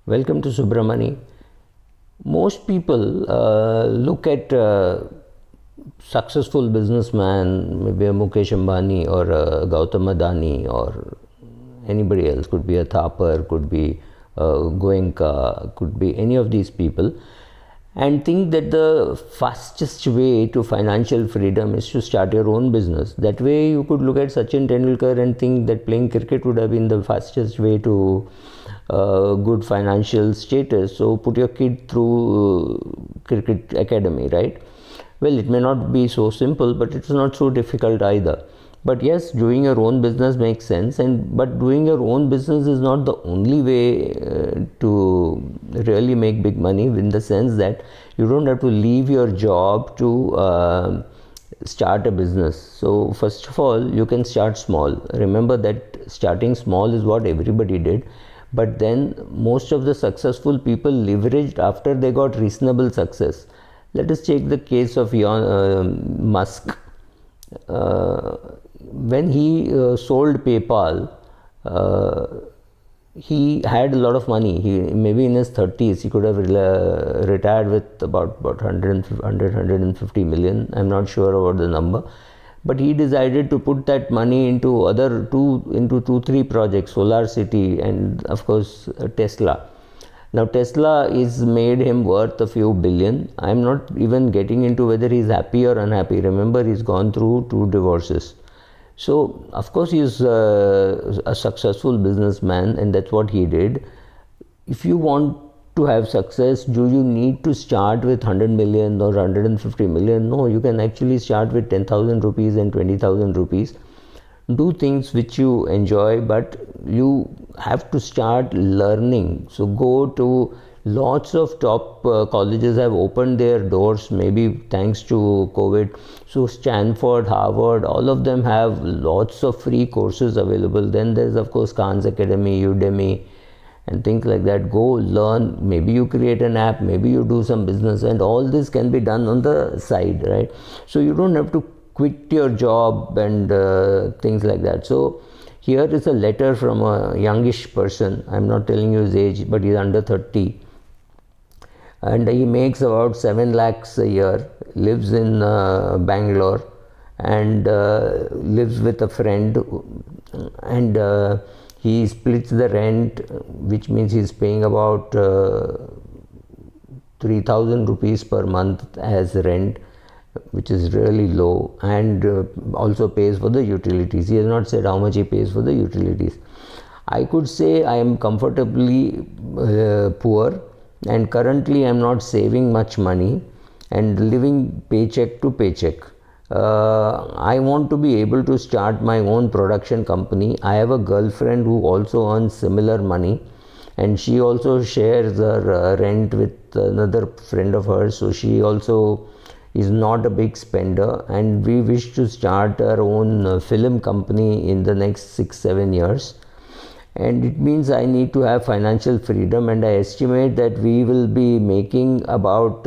Welcome to Subramani. Most people look at successful businessman, maybe a Mukesh Ambani or a Gautam Adani or anybody else, could be a Thapar, could be Goenka, could be any of these people, and think that the fastest way to financial freedom is to start your own business. That way you could look at Sachin Tendulkar and think that playing cricket would have been the fastest way to good financial status. So put your kid through cricket academy, right? Well, it may not be so simple, but it's not so difficult either. But yes, doing your own business makes sense, but doing your own business is not the only way to really make big money, in the sense that you don't have to leave your job to start a business. So first of all, you can start small. Remember that starting small is what everybody did, but then most of the successful people leveraged after they got reasonable success. Let us take the case of Musk. When he sold PayPal, he had a lot of money. He maybe in his 30s he could have retired with about 150 million. I'm not sure about the number, but he decided to put that money into two, three projects: Solar City and of course Tesla. Now Tesla is made him worth a few billion. I'm not even getting into whether he's happy or unhappy. Remember, he's gone through 2 divorces. So of course he's a successful businessman, and that's what he did. If you want to have success, do you need to start with 100 million or 150 million? No, you can actually start with 10,000 rupees and 20,000 rupees. Do things which you enjoy, but you have to start learning. So go to lots of top colleges have opened their doors, maybe thanks to COVID. So Stanford, Harvard, all of them have lots of free courses available. Then there's of course Khan's Academy, Udemy and things like that. Go learn. Maybe you create an app, maybe you do some business, and all this can be done on the side, right? So you don't have to quit your job and things like that. So here is a letter from a youngish person. I'm not telling you his age, but he's under 30, and he makes about 7 lakhs a year, lives in Bangalore, and lives with a friend, and he splits the rent, which means he's paying about 3,000 rupees per month as rent, which is really low, and also pays for the utilities. He has not said how much he pays for the utilities. I could say I am comfortably poor, and currently I am not saving much money and living paycheck to paycheck. I want to be able to start my own production company. I have a girlfriend who also earns similar money, and she also shares her rent with another friend of hers, so she also is not a big spender, and we wish to start our own film company in the next 6-7 years. And it means I need to have financial freedom, and I estimate that we will be making about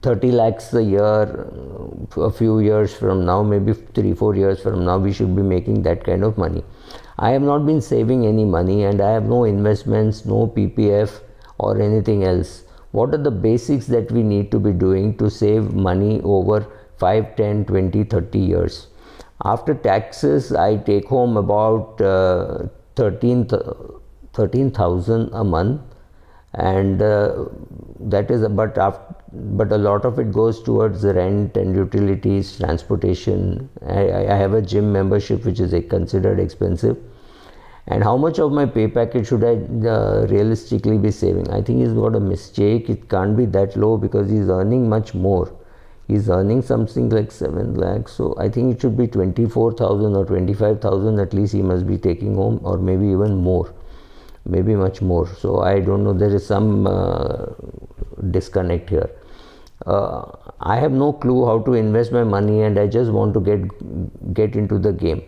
30 lakhs a year a few years from now. Maybe 3-4 years from now we should be making that kind of money. I have not been saving any money, and I have no investments, no PPF or anything else. What are the basics that we need to be doing to save money over 5, 10, 20, 30 years? After taxes, I take home about 13,000 a month, and that is but a lot of it goes towards rent and utilities, transportation. I have a gym membership, which is considered expensive. And how much of my pay packet should I realistically be saving? I think he's got a mistake. It can't be that low, because he's earning much more. He's earning something like 7 lakhs. So I think it should be 24,000 or 25,000 at least he must be taking home, or maybe even more, maybe much more. So I don't know, there is some disconnect here. I have no clue how to invest my money, and I just want to get into the game.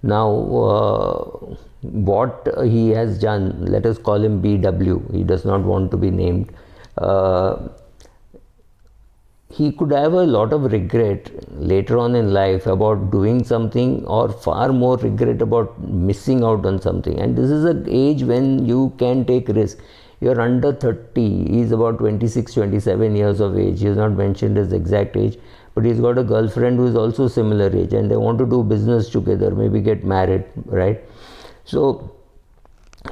Now what he has done, let us call him BW, he does not want to be named. he could have a lot of regret later on in life about doing something, or far more regret about missing out on something. And this is an age when you can take risk. You're under 30, he's about 26, 27 years of age. He has not mentioned his exact age, but he's got a girlfriend who is also similar age, and they want to do business together, maybe get married, right? So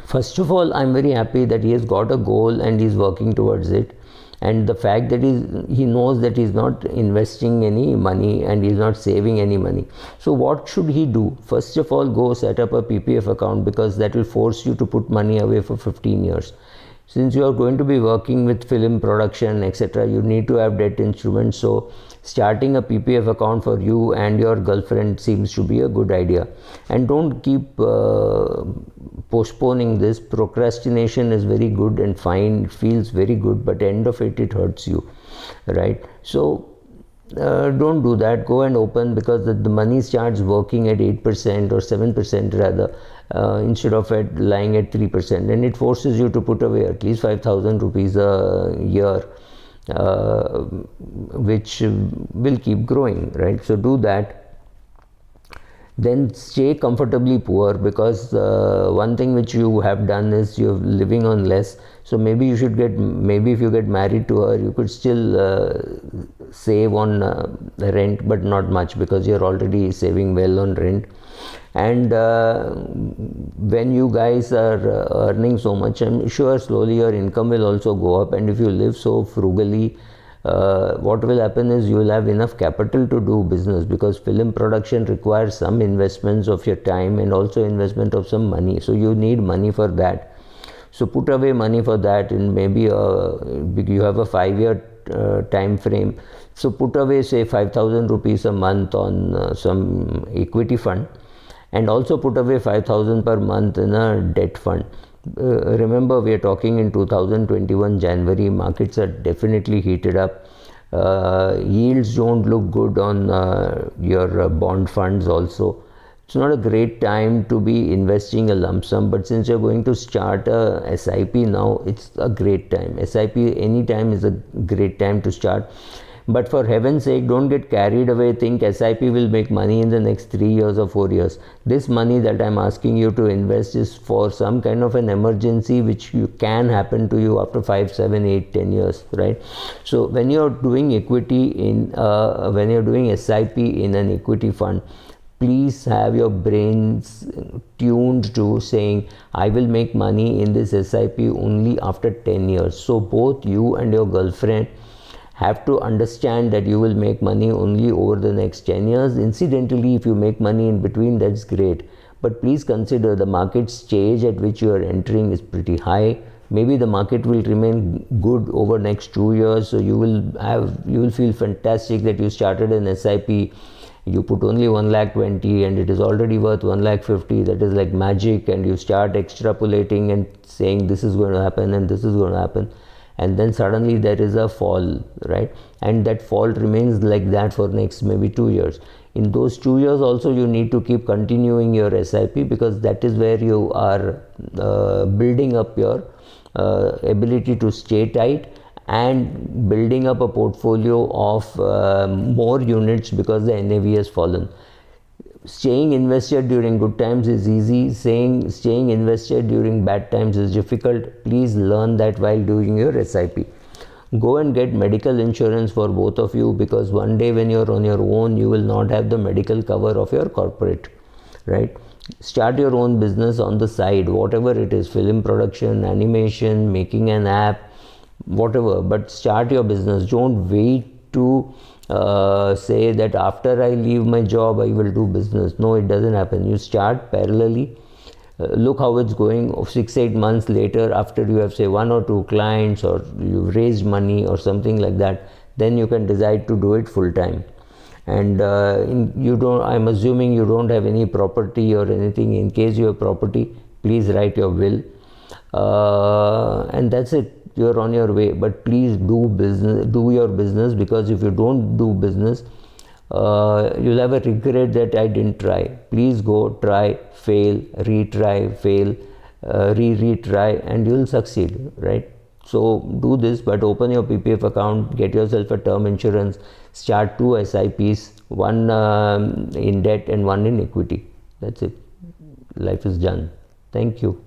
first of all, I'm very happy that he has got a goal and he's working towards it. And the fact that he knows that he's not investing any money and he's not saving any money. So what should he do? First of all, go set up a PPF account, because that will force you to put money away for 15 years. Since you are going to be working with film production, etc., you need to have debt instruments. So starting a PPF account for you and your girlfriend seems to be a good idea. And don't keep postponing this. Procrastination is very good and fine, it feels very good, but end of it, it hurts you, right? So don't do that. Go and open, because the money starts working at 8% or 7% rather, instead of lying at 3%, and it forces you to put away at least 5,000 rupees a year, which will keep growing, right? So do that. Then stay comfortably poor, because one thing which you have done is you're living on less. So maybe you should maybe if you get married to her, you could still save on the rent, but not much, because you're already saving well on rent. And when you guys are earning so much, I'm sure slowly your income will also go up. And if you live so frugally, what will happen is you will have enough capital to do business, because film production requires some investments of your time and also investment of some money. So you need money for that. So put away money for that, and maybe you have a 5-year time frame. So put away, say, 5,000 rupees a month on some equity fund, and also put away 5,000 per month in a debt fund. Remember, we are talking in 2021 January, markets are definitely heated up. Yields don't look good on your bond funds also. It's not a great time to be investing a lump sum, but since you're going to start a SIP now, it's a great time. SIP any time is a great time to start. But for heaven's sake, don't get carried away, think SIP will make money in the next 3 years or 4 years. This money that I'm asking you to invest is for some kind of an emergency which can happen to you after 5, 7, 8, 10 years, right? So when you're doing equity when you're doing SIP in an equity fund, please have your brains tuned to saying, I will make money in this SIP only after 10 years. So both you and your girlfriend have to understand that you will make money only over the next 10 years. Incidentally, if you make money in between, that's great. But please consider the market stage at which you are entering is pretty high. Maybe the market will remain good over next 2 years. So you will feel fantastic that you started an SIP. You put only 1,20,000 and it is already worth 1,50,000. That is like magic. And you start extrapolating and saying this is going to happen and this is going to happen. And then suddenly there is a fall, right? And that fall remains like that for next maybe 2 years. In those 2 years also, you need to keep continuing your SIP, because that is where you are building up your ability to stay tight and building up a portfolio of more units, because the NAV has fallen. Staying invested during good times is easy. Staying invested during bad times is difficult. Please learn that while doing your SIP. Go and get medical insurance for both of you, because one day when you're on your own, you will not have the medical cover of your corporate, right? Start your own business on the side, whatever it is, film production, animation, making an app, whatever, but start your business. Don't wait to say that after I leave my job I will do business. No, it doesn't happen. You start parallelly, look how it's going. 6-8 months later, after you have say 1 or 2 clients, or you've raised money or something like that, then you can decide to do it full time. And I'm assuming you don't have any property or anything. In case you have property, please write your will, and that's it. You're on your way. But please do your business, because if you don't do business, you'll have a regret that I didn't try. Please go, try, fail, retry, fail, retry, and you'll succeed, right? So do this, but open your PPF account, get yourself a term insurance, start 2 SIPs, one in debt and one in equity. That's it. Life is done. Thank you.